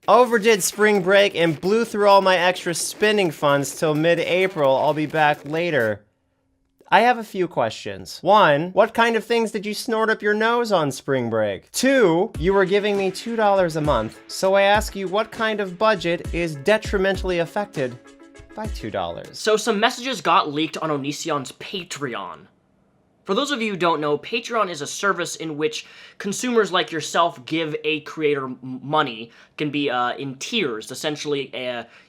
Overdid spring break and blew through all my extra spending funds till mid-April. I'll be back later. I have a few questions. 1, what kind of things did you snort up your nose on spring break? 2, you were giving me $2 a month, so I ask you what kind of budget is detrimentally affected by $2? So some messages got leaked on Onision's Patreon. For those of you who don't know, Patreon is a service in which consumers like yourself give a creator money. It can be in tiers. Essentially,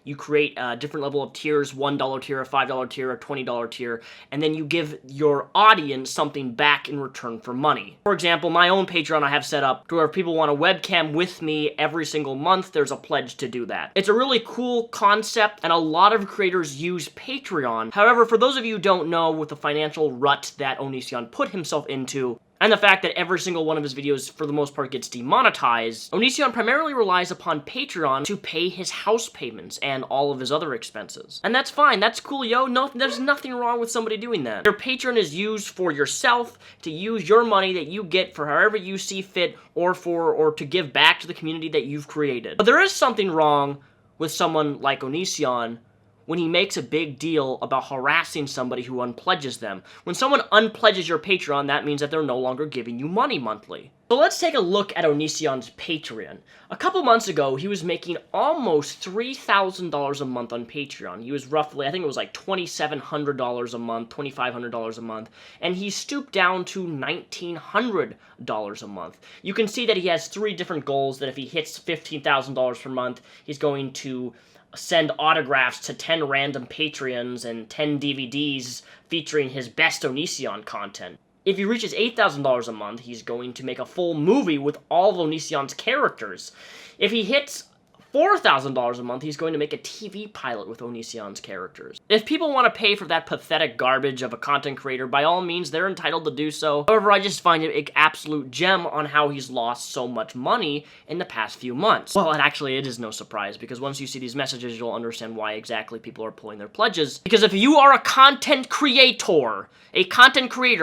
you create a different level of tiers, $1 tier, a $5 tier, a $20 tier, and then you give your audience something back in return for money. For example, my own Patreon I have set up to where if people want a webcam with me every single month, there's a pledge to do that. It's a really cool concept, and a lot of creators use Patreon. However, for those of you who don't know, with the financial rut that Onision put himself into, and the fact that every single one of his videos, for the most part, gets demonetized, Onision primarily relies upon Patreon to pay his house payments and all of his other expenses. And that's fine, that's cool, yo. No, there's nothing wrong with somebody doing that. Your Patreon is used for yourself, to use your money that you get for however you see fit, or to give back to the community that you've created. But there is something wrong with someone like Onision when he makes a big deal about harassing somebody who unpledges them. When someone unpledges your Patreon, that means that they're no longer giving you money monthly. So let's take a look at Onision's Patreon. A couple months ago, he was making almost $3,000 a month on Patreon. He was roughly, I think it was like $2,700 a month, $2,500 a month, and he stooped down to $1,900 a month. You can see that he has 3 different goals, that if he hits $15,000 per month, he's going to send autographs to 10 random Patreons and 10 DVDs featuring his best Onision content. If he reaches $8,000 a month, he's going to make a full movie with all of Onision's characters. If he hits $4,000 a month, he's going to make a TV pilot with Onision's characters. If people want to pay for that pathetic garbage of a content creator, by all means, they're entitled to do so. However, I just find it an absolute gem on how he's lost so much money in the past few months. Well, it is no surprise, because once you see these messages, you'll understand why exactly people are pulling their pledges. Because if you are a content creator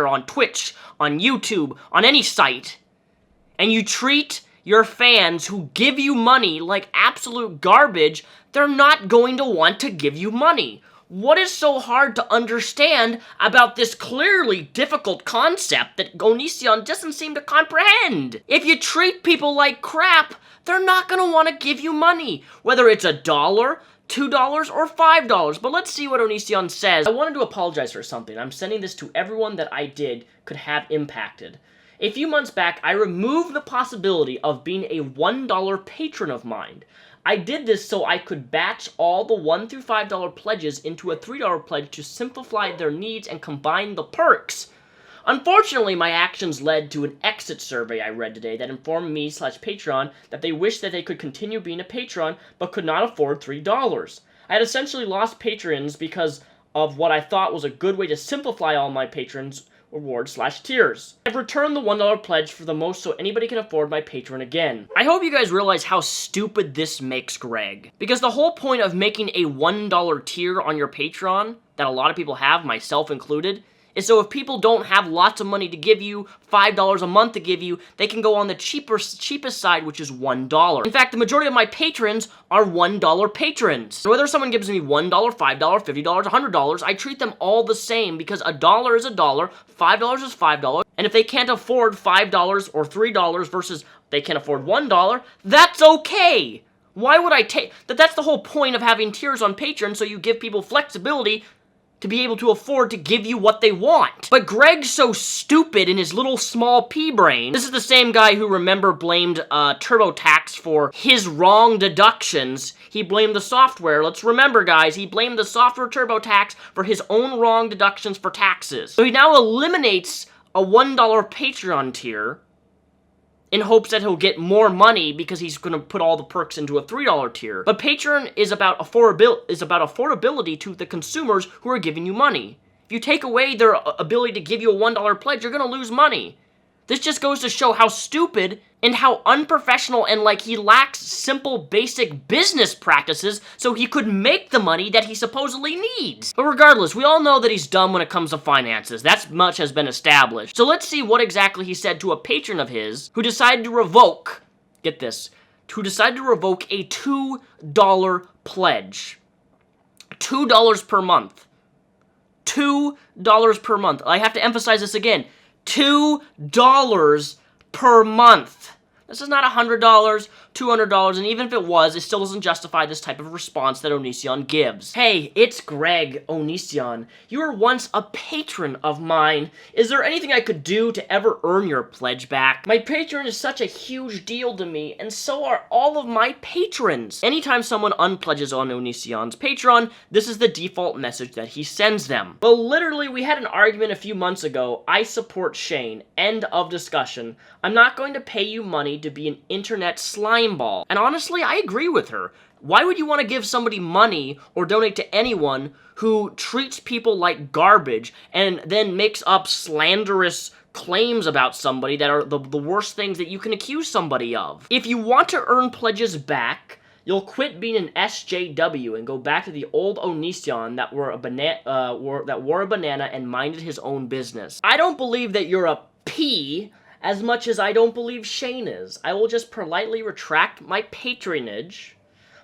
on Twitch, on YouTube, on any site, and you treat your fans who give you money like absolute garbage, they're not going to want to give you money. What is so hard to understand about this clearly difficult concept that Onision doesn't seem to comprehend? If you treat people like crap, they're not going to want to give you money, whether it's $1, $2, or $5. But let's see what Onision says. I wanted to apologize for something. I'm sending this to everyone that I did could have impacted. A few months back, I removed the possibility of being a $1 patron of mine. I did this so I could batch all the $1 through $5 pledges into a $3 pledge to simplify their needs and combine the perks. Unfortunately, my actions led to an exit survey I read today that informed me/Patreon that they wished that they could continue being a patron but could not afford $3. I had essentially lost patrons because of what I thought was a good way to simplify all my patrons' rewards/tiers. I've returned the $1 pledge for the most so anybody can afford my Patreon again. I hope you guys realize how stupid this makes Greg. Because the whole point of making a $1 tier on your Patreon, that a lot of people have, myself included, is so if people don't have lots of money to give you, $5 a month to give you, they can go on the cheapest side, which is $1. In fact, the majority of my patrons are $1 patrons. So whether someone gives me $1, $5, $50, $100, I treat them all the same because $1 is $1, $5 is $5, and if they can't afford $5 or $3 versus they can afford $1, that's okay. Why would I take... That's the whole point of having tiers on Patreon, so you give people flexibility to be able to afford to give you what they want. But Greg's so stupid in his little small pea brain. This is the same guy who, remember, blamed TurboTax for his wrong deductions. He blamed the software. Let's remember, guys, he blamed the software TurboTax for his own wrong deductions for taxes. So he now eliminates a $1 Patreon tier in hopes that he'll get more money because he's going to put all the perks into a $3 tier. But Patreon is about affordability to the consumers who are giving you money. If you take away their ability to give you a $1 pledge, you're going to lose money. This just goes to show how stupid and how unprofessional and like he lacks simple basic business practices so he could make the money that he supposedly needs. But regardless, we all know that he's dumb when it comes to finances. That much has been established. So let's see what exactly he said to a patron of his who decided to revoke, get this, who decided to revoke a $2 pledge. $2 per month. $2 per month. I have to emphasize this again. $2 per month. This is not $100, $200, and even if it was, it still doesn't justify this type of response that Onision gives. Hey, it's Greg Onision. You were once a patron of mine. Is there anything I could do to ever earn your pledge back? My Patreon is such a huge deal to me, and so are all of my patrons. Anytime someone unpledges on Onision's Patreon, this is the default message that he sends them. Well, literally, we had an argument a few months ago. I support Shane. End of discussion. I'm not going to pay you money to be an internet slime ball. And honestly, I agree with her. Why would you want to give somebody money or donate to anyone who treats people like garbage and then makes up slanderous claims about somebody that are the worst things that you can accuse somebody of? If you want to earn pledges back, you'll quit being an SJW and go back to the old Onision that wore a banana and minded his own business. I don't believe that you're a P as much as I don't believe Shane is. I will just politely retract my patronage.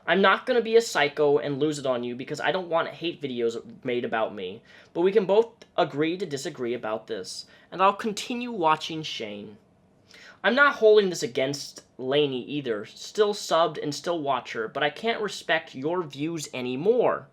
I'm not going to be a psycho and lose it on you because I don't want hate videos made about me. But we can both agree to disagree about this. And I'll continue watching Shane. I'm not holding this against Lainey either. Still subbed and still watch her, but I can't respect your views anymore.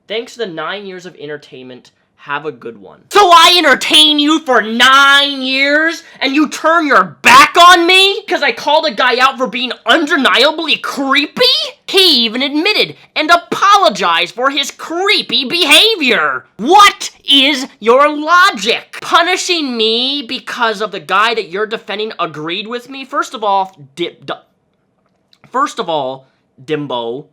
Thanks to the 9 years of entertainment. Have a good one. So I entertain you for 9 years, and you turn your back on me? Because I called a guy out for being undeniably creepy? He even admitted and apologized for his creepy behavior. What is your logic? Punishing me because of the guy that you're defending agreed with me? First of all, Dimbo,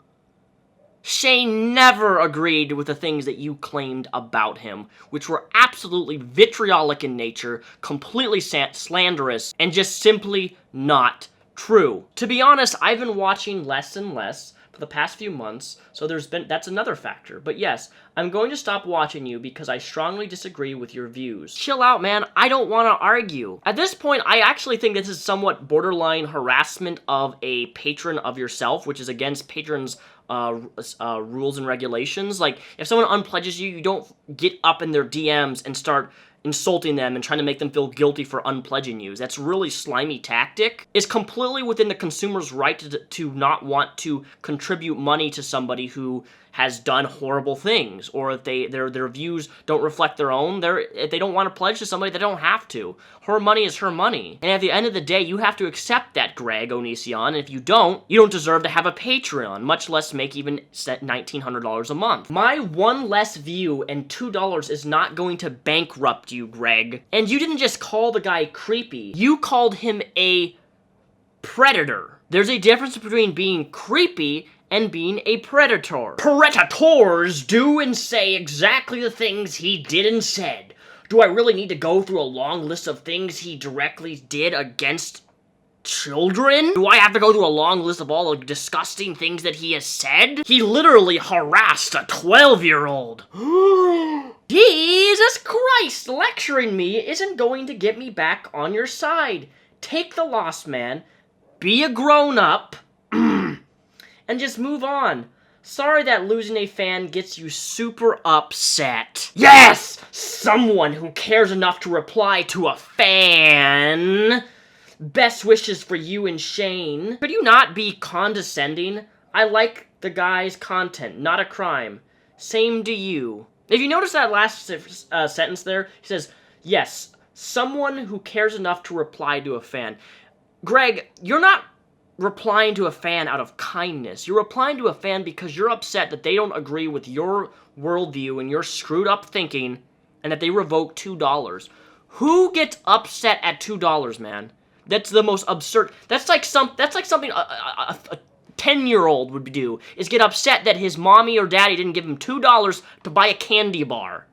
Shane never agreed with the things that you claimed about him, which were absolutely vitriolic in nature, completely slanderous, and just simply not true. To be honest, I've been watching less and less for the past few months, so that's another factor. But yes, I'm going to stop watching you because I strongly disagree with your views. Chill out, man. I don't want to argue. At this point, I actually think this is somewhat borderline harassment of a patron of yourself, which is against patrons' rules and regulations. Like, if someone unpledges you, you don't get up in their DMs and start insulting them and trying to make them feel guilty for unpledging you. That's really slimy tactic. It's completely within the consumer's right to not want to contribute money to somebody who has done horrible things, or if their views don't reflect their own, if they don't want to pledge to somebody, they don't have to. Her money is her money. And at the end of the day, you have to accept that, Greg Onision, and if you don't deserve to have a Patreon, much less make even $1,900 a month. My one less view and $2 is not going to bankrupt you, Greg. And you didn't just call the guy creepy. You called him a predator. There's a difference between being creepy and being a predator. Predators do and say exactly the things he did and said. Do I really need to go through a long list of things he directly did against children? Do I have to go through a long list of all the disgusting things that he has said? He literally harassed a 12-year-old. Jesus Christ, lecturing me isn't going to get me back on your side. Take the loss, man. Be a grown-up. And just move on. Sorry that losing a fan gets you super upset. Yes! Someone who cares enough to reply to a fan. Best wishes for you and Shane. Could you not be condescending? I like the guy's content, not a crime. Same to you. If you notice that last sentence there, he says, yes, someone who cares enough to reply to a fan. Greg, you're not replying to a fan out of kindness. You're replying to a fan because you're upset that they don't agree with your worldview and your screwed up thinking, and that they revoke $2. Who gets upset at $2, man? That's the most absurd. That's like something a 10-year-old would do, is get upset that his mommy or daddy didn't give him $2 to buy a candy bar.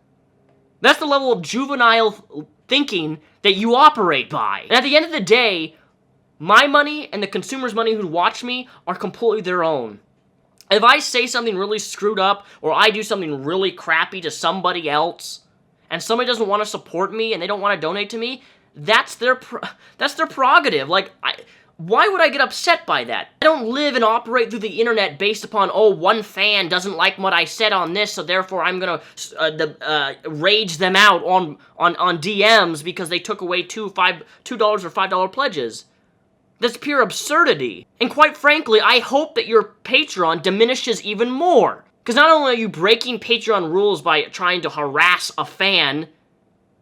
That's the level of juvenile thinking that you operate by. And at the end of the day, my money and the consumer's money who watch me are completely their own. If I say something really screwed up, or I do something really crappy to somebody else, and somebody doesn't want to support me and they don't want to donate to me, that's their prerogative. Like, Why would I get upset by that? I don't live and operate through the internet based upon, oh, one fan doesn't like what I said on this, so therefore I'm gonna rage them out on DMs because they took away $2 or $5 pledges. That's pure absurdity. And quite frankly, I hope that your Patreon diminishes even more. Because not only are you breaking Patreon rules by trying to harass a fan,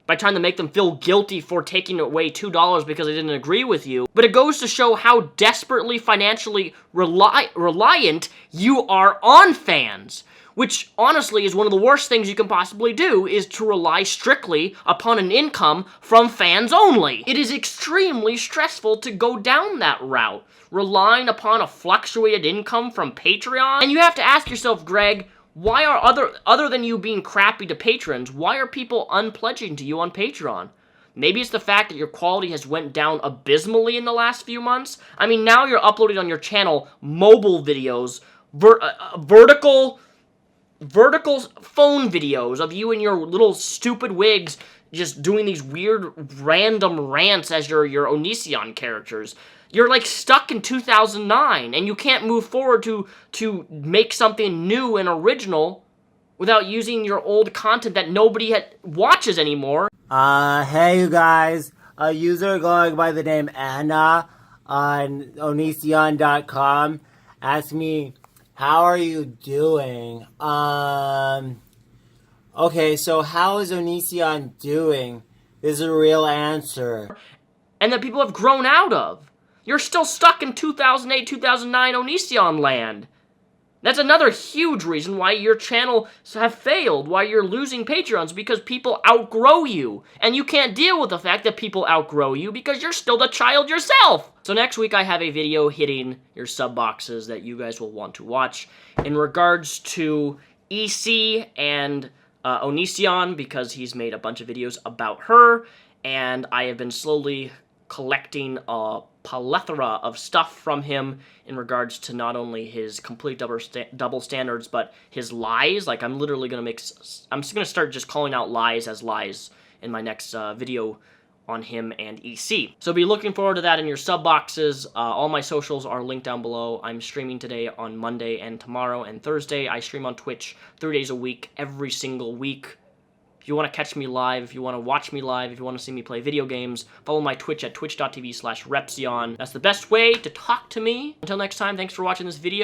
by trying to make them feel guilty for taking away $2 because they didn't agree with you, but it goes to show how desperately financially reliant you are on fans. Which, honestly, is one of the worst things you can possibly do, is to rely strictly upon an income from fans only. It is extremely stressful to go down that route, relying upon a fluctuated income from Patreon. And you have to ask yourself, Greg, why are other than you being crappy to patrons, why are people unpledging to you on Patreon? Maybe it's the fact that your quality has went down abysmally in the last few months. I mean, now you're uploading on your channel mobile videos, vertical phone videos of you and your little stupid wigs just doing these weird random rants as your Onision characters. You're like stuck in 2009 and you can't move forward to make something new and original without using your old content that nobody watches anymore. Hey you guys, a user going by the name Anna on Onision.com asked me, how are you doing? Okay, so how is Onision doing? This is a real answer. And that people have grown out of. You're still stuck in 2008, 2009 Onision land. That's another huge reason why your channels have failed, why you're losing Patreons, because people outgrow you. And you can't deal with the fact that people outgrow you because you're still the child yourself. So next week I have a video hitting your sub boxes that you guys will want to watch in regards to EC and Onision, because he's made a bunch of videos about her, and I have been slowly collecting a plethora of stuff from him in regards to not only his complete double standards, but his lies. Like, I'm literally gonna I'm just gonna start just calling out lies as lies in my next video on him and EC. So be looking forward to that in your sub boxes. All my socials are linked down below. I'm streaming today on Monday and tomorrow and Thursday. I stream on Twitch 3 days a week, every single week. If you want to catch me live, if you want to watch me live, if you want to see me play video games, follow my Twitch at twitch.tv/Repzion. That's the best way to talk to me. Until next time, thanks for watching this video.